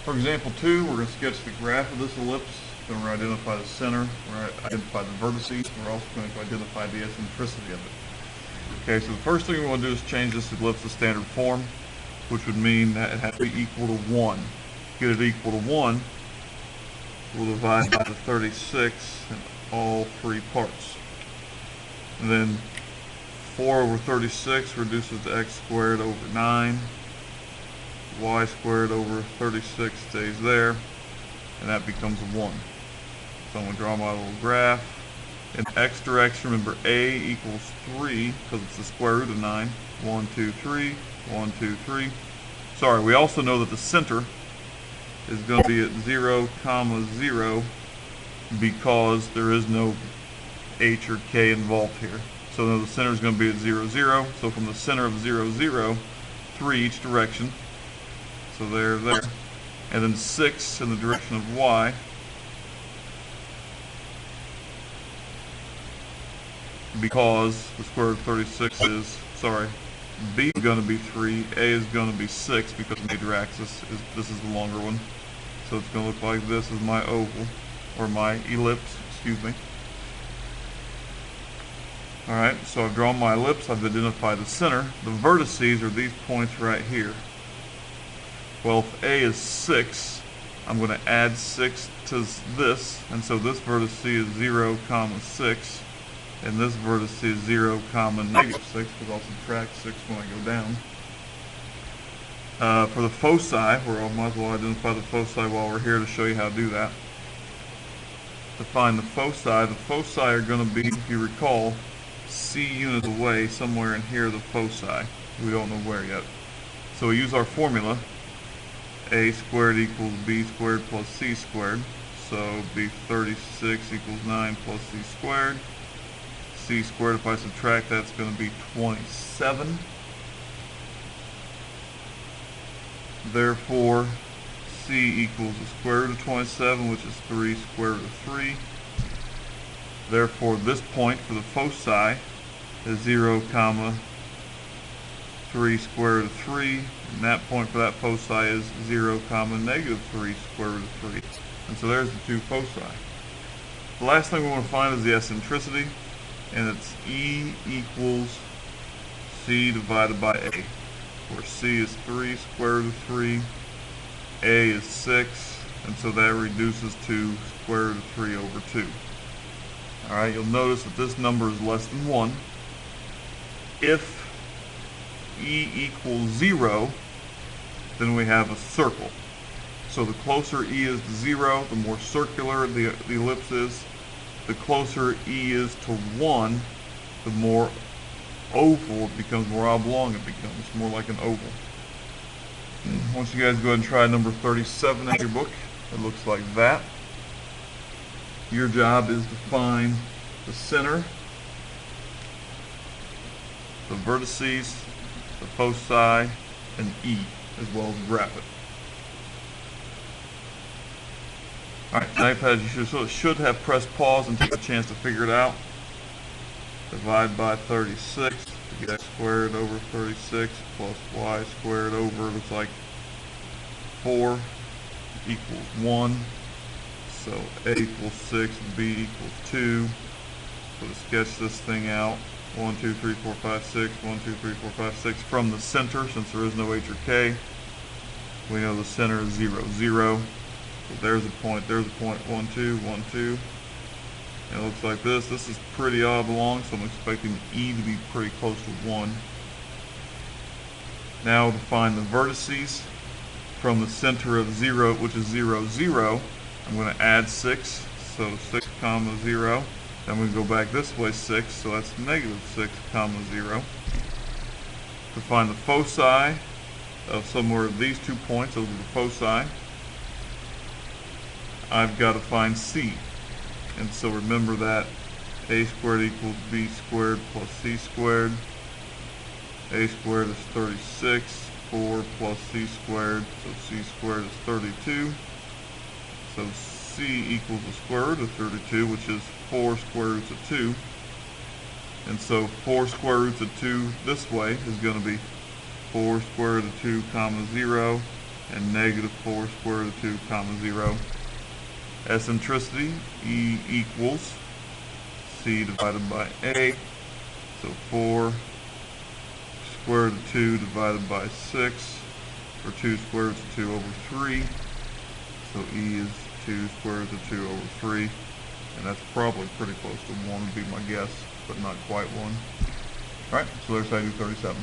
For example 2, we're going to sketch the graph of this ellipse. Then we're going to identify the center, we're going to identify the vertices, we're also going to identify the eccentricity of it. Okay, so the first thing we want to do is change this ellipse to standard form, which would mean that it has to be equal to 1. To get it equal to 1, we'll divide by the 36 in all three parts. And then 4 over 36 reduces to x squared over 9. Y squared over 36 stays there, and that becomes a 1. So I'm going to draw my little graph. In x direction, remember a equals 3 because it's the square root of 9. 1, 2, 3, 1, 2, 3. Sorry, we also know that the center is going to be at 0, 0 because there is no h or k involved here. So the center is going to be at 0, 0. So from the center of 0, 0, 3 each direction. So there. And then 6 in the direction of y. Because the square root of 36 is, b is going to be 3, a is going to be 6 because the major axis this is the longer one. So it's going to look like this is my oval, or my ellipse, excuse me. Alright, so I've drawn my ellipse, I've identified the center. The vertices are these points right here. Well, if a is 6, I'm going to add 6 to this, and so this vertex is 0, 6, and this vertex is 0, negative 6, because I'll subtract 6 when I go down. For the foci, I might as well identify the foci while we're here to show you how to do that. To find the foci are going to be, if you recall, c units away, somewhere in here, the foci. We don't know where yet. So we use our formula. A squared equals b squared plus c squared. So b 36 equals 9 plus c squared. C squared, if I subtract, that's going to be 27. Therefore, c equals the square root of 27, which is 3 square root of 3. Therefore, this point for the foci is 0, 3 square root of 3, and that point for that foci is 0, negative 3 square root of 3. And so there's the two foci. The last thing we want to find is the eccentricity, and it's E equals C divided by A, where C is 3 square root of 3, A is 6, and so that reduces to square root of 3 over 2. Alright, you'll notice that this number is less than 1. If E equals 0, then we have a circle. So the closer E is to 0, the more circular the ellipse is. The closer E is to 1, the more oval it becomes, more oblong it becomes, more like an oval. Once you guys go ahead and try number 37 in your book, it looks like that. Your job is to find the center, the vertices, the foci, and E, as well as graph it. Alright, iPad, you should have pressed pause and take a chance to figure it out. Divide by 36 to get x squared over 36 plus y squared over, looks like 4 equals 1. So A equals 6, B equals 2. So to sketch this thing out, 1, 2, 3, 4, 5, 6, 1, 2, 3, 4, 5, 6 from the center, since there is no h or k. We know the center is 0, 0. So there's a point, 1, 2, 1, 2. And it looks like this. This is pretty oblong, so I'm expecting E to be pretty close to 1. Now to find the vertices from the center of 0, which is 0, 0, I'm going to add 6. So 6, 0. Then we go back this way 6, so that's negative 6, 0. To find the foci of somewhere of these 2 points, those are the foci, I've got to find C. And so remember that a squared equals b squared plus c squared. A squared is 36, 4 plus c squared, so c squared is 32. So c equals the square root of 32, which is 4 square roots of 2. And so 4 square roots of 2 this way is going to be 4 square root of 2, 0, and negative 4 square root of 2 comma 0. Eccentricity, E equals C divided by A. So 4 square root of 2 divided by 6, or 2 square roots of 2 over 3. So E is 2 square roots of 2 over 3. And that's probably pretty close to 1 would be my guess, but not quite 1. Alright, so there's how I do 37.